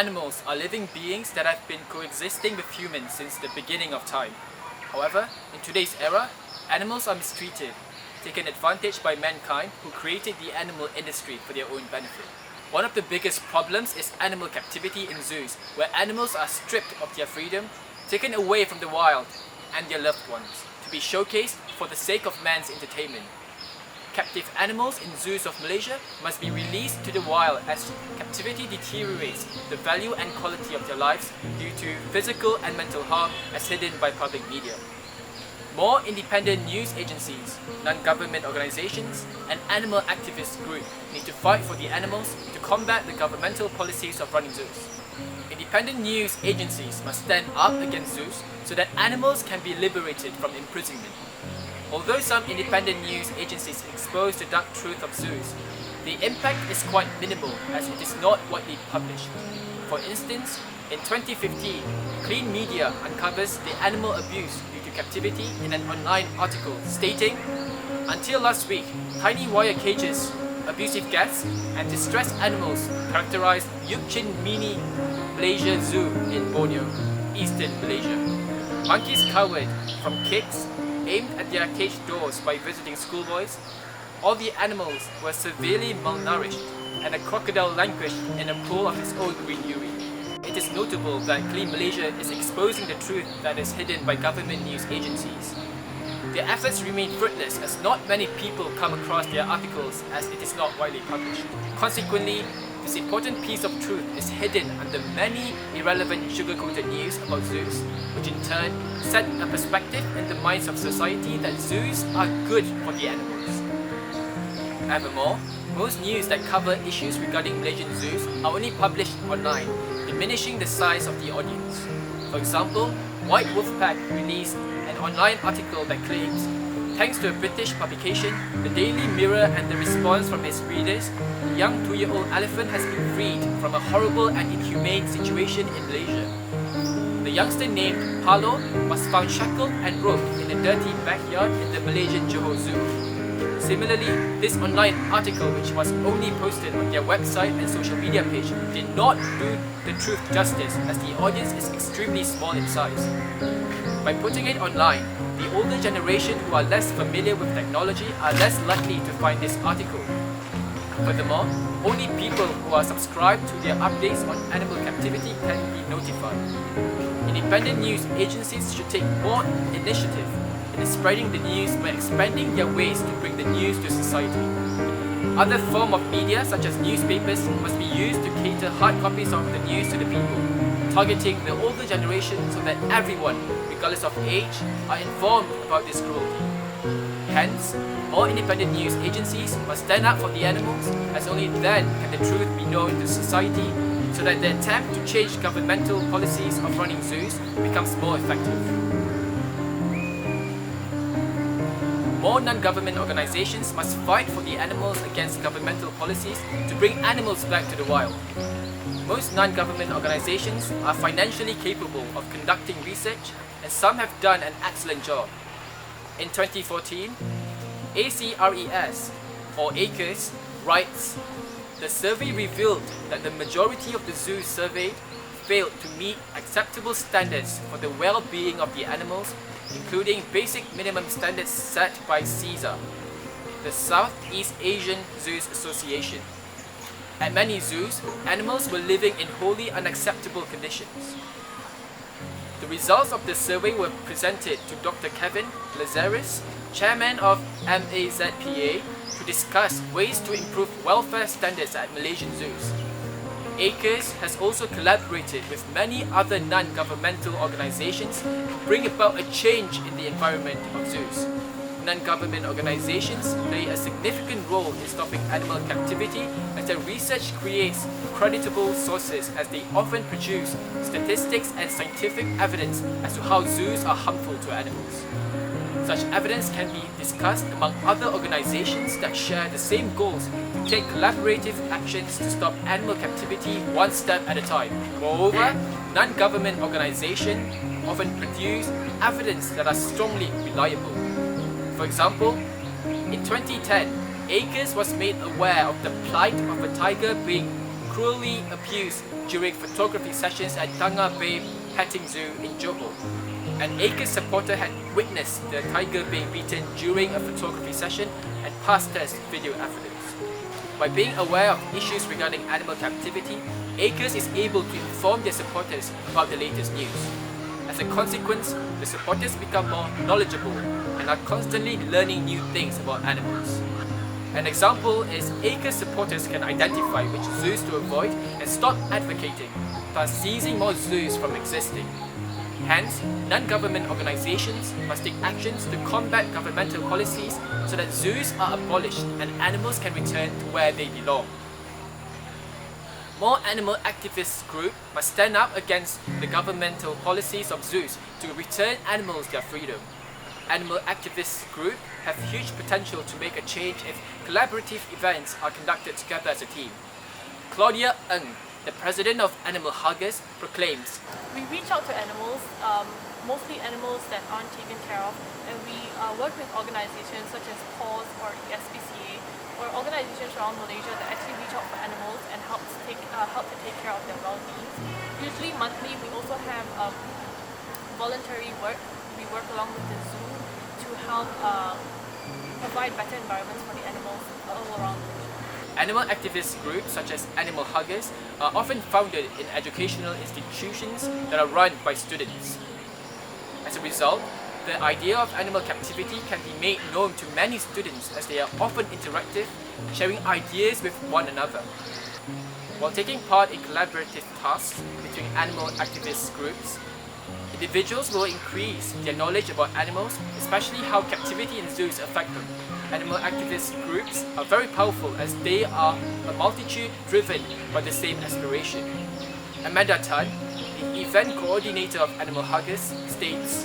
animals are living beings that have been coexisting with humans since the beginning of time. However, in today's era, animals are mistreated, taken advantage by mankind who created the animal industry for their own benefit. One of the biggest problems is animal captivity in zoos, where animals are stripped of their freedom, taken away from the wild and their loved ones, to be showcased for the sake of man's entertainment. Captive animals in zoos of Malaysia must be released to the wild as captivity deteriorates the value and quality of their lives due to physical and mental harm as hidden by public media. More independent news agencies, non-government organizations, and animal activist groups need to fight for the animals to combat the governmental policies of running zoos. Independent news agencies must stand up against zoos so that animals can be liberated from imprisonment. Although some independent news agencies expose the dark truth of zoos, the impact is quite minimal as it is not widely published. For instance, in 2015, Clean Media uncovers the animal abuse due to captivity in an online article stating, "Until last week, tiny wire cages, abusive cats, and distressed animals characterized Yuk Chin Mini Malaysia Zoo in Borneo, eastern Malaysia. Monkeys cowered from kicks aimed at their cage doors by visiting schoolboys. All the animals were severely malnourished, and a crocodile languished in a pool of its own green urine." It is notable that Clean Malaysia is exposing the truth that is hidden by government news agencies. Their efforts remain fruitless as not many people come across their articles as it is not widely published. Consequently, this important piece of truth is hidden under many irrelevant sugar-coated news about zoos, which in turn set a perspective in the minds of society that zoos are good for the animals. Furthermore, most news that cover issues regarding Malaysian zoos are only published online, diminishing the size of the audience. For example, White Wolfpack released an online article that claims, thanks to a British publication, the Daily Mirror, and the response from its readers, the young 2-year-old elephant has been freed from a horrible and inhumane situation in Malaysia. The youngster named Palo was found shackled and roped in a dirty backyard in the Malaysian Johor Zoo. Similarly, this online article, which was only posted on their website and social media page, did not do the truth justice as the audience is extremely small in size. By putting it online, the older generation who are less familiar with technology are less likely to find this article. Furthermore, only people who are subscribed to their updates on animal captivity can be notified. Independent news agencies should take more initiative in spreading the news by expanding their ways to bring the news to society. Other forms of media such as newspapers must be used to cater hard copies of the news to the people, targeting the older generation so that everyone, regardless of age, are informed about this cruelty. Hence, more independent news agencies must stand up for the animals, as only then can the truth be known to society so that the attempt to change governmental policies of running zoos becomes more effective. More non-government organizations must fight for the animals against governmental policies to bring animals back to the wild. Most non-government organizations are financially capable of conducting research, and some have done an excellent job. In 2014, ACRES, or ACRES, writes, "The survey revealed that the majority of the zoos surveyed failed to meet acceptable standards for the well-being of the animals, including basic minimum standards set by CESA, the Southeast Asian Zoos Association. At many zoos, animals were living in wholly unacceptable conditions." The results of the survey were presented to Dr. Kevin Lazarus, chairman of MAZPA, to discuss ways to improve welfare standards at Malaysian zoos. ACRES has also collaborated with many other non-governmental organizations to bring about a change in the environment of zoos. Non-government organizations play a significant role in stopping animal captivity as their research creates creditable sources as they often produce statistics and scientific evidence as to how zoos are harmful to animals. Such evidence can be discussed among other organizations that share the same goals to take collaborative actions to stop animal captivity one step at a time. Moreover, non-government organizations often produce evidence that are strongly reliable. For example, in 2010, ACRES was made aware of the plight of a tiger being cruelly abused during photography sessions at Tanga Bay Petting Zoo in Johor. An ACRES supporter had witnessed the tiger being beaten during a photography session and passed us video evidence. By being aware of issues regarding animal captivity, ACRES is able to inform their supporters about the latest news. As a consequence, the supporters become more knowledgeable and are constantly learning new things about animals. An example is ACRES supporters can identify which zoos to avoid and stop advocating, thus ceasing more zoos from existing. Hence, non-government organizations must take actions to combat governmental policies so that zoos are abolished and animals can return to where they belong. More animal activist groups must stand up against the governmental policies of zoos to return animals their freedom. Animal activist groups have huge potential to make a change if collaborative events are conducted together as a team. Claudia Ng, the president of Animal Huggers, proclaims, "We reach out to animals, mostly animals that aren't taken care of, and we work with organizations such as PAWS or the SPCA, or organizations around Malaysia that actually reach out for animals and help to take care of their well-being. Usually monthly, we also have voluntary work. We work along with the zoo to help provide better environments for the animals all around Malaysia." Animal activist groups such as Animal Huggers are often founded in educational institutions that are run by students. As a result, the idea of animal captivity can be made known to many students as they are often interactive, sharing ideas with one another. While taking part in collaborative tasks between animal activist groups, individuals will increase their knowledge about animals, especially how captivity in zoos affect them. Animal activist groups are very powerful as they are a multitude driven by the same aspiration. Amanda Tan, the event coordinator of Animal Huggers, states,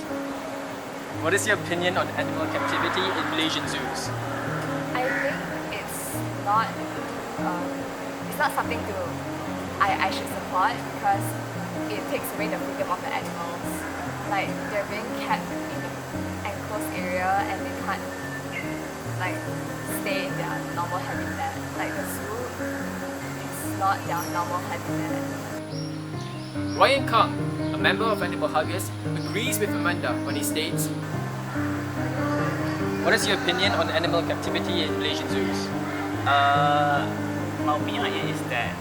"What is your opinion on animal captivity in Malaysian zoos?" I think it's not something I should support because it takes away the freedom of the animals. Like, they're being kept in an enclosed area and they can't stay in their normal habitat. Like, the zoo is not their normal habitat. Ryan Kang, a member of Animal Huggers, agrees with Amanda when he states, "What is your opinion on animal captivity in Malaysian zoos?" My opinion is that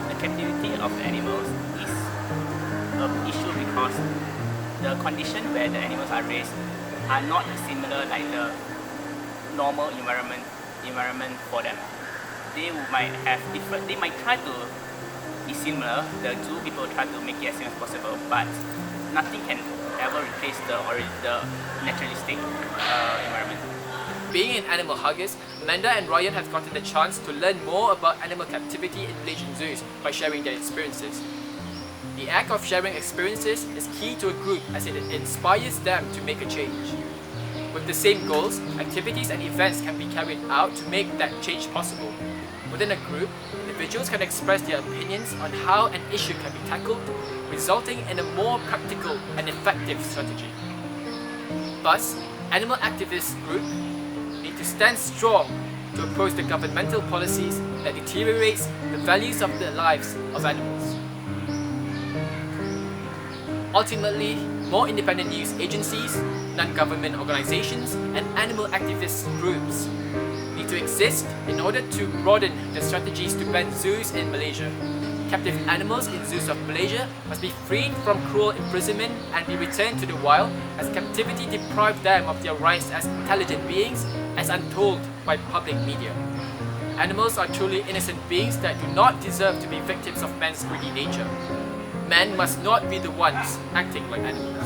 the captivity of the animals is an issue because the condition where the animals are raised are not similar like the normal environment for them. They might try to be similar. The zoo people try to make it as same as possible, but nothing can ever replace the naturalistic environment. Being in Animal Huggers, Amanda and Ryan have gotten the chance to learn more about animal captivity in Malaysian zoos by sharing their experiences. The act of sharing experiences is key to a group as it inspires them to make a change. With the same goals, activities and events can be carried out to make that change possible. Within a group, individuals can express their opinions on how an issue can be tackled, resulting in a more practical and effective strategy. Thus, animal activist groups need to stand strong to oppose the governmental policies that deteriorates the values of the lives of animals. Ultimately, more independent news agencies, non-government organizations, and animal activist groups need to exist in order to broaden the strategies to ban zoos in Malaysia. Captive animals in zoos of Malaysia must be freed from cruel imprisonment and be returned to the wild, as captivity deprived them of their rights as intelligent beings, as untold by public media. Animals are truly innocent beings that do not deserve to be victims of man's greedy nature. Men must not be the ones acting like animals.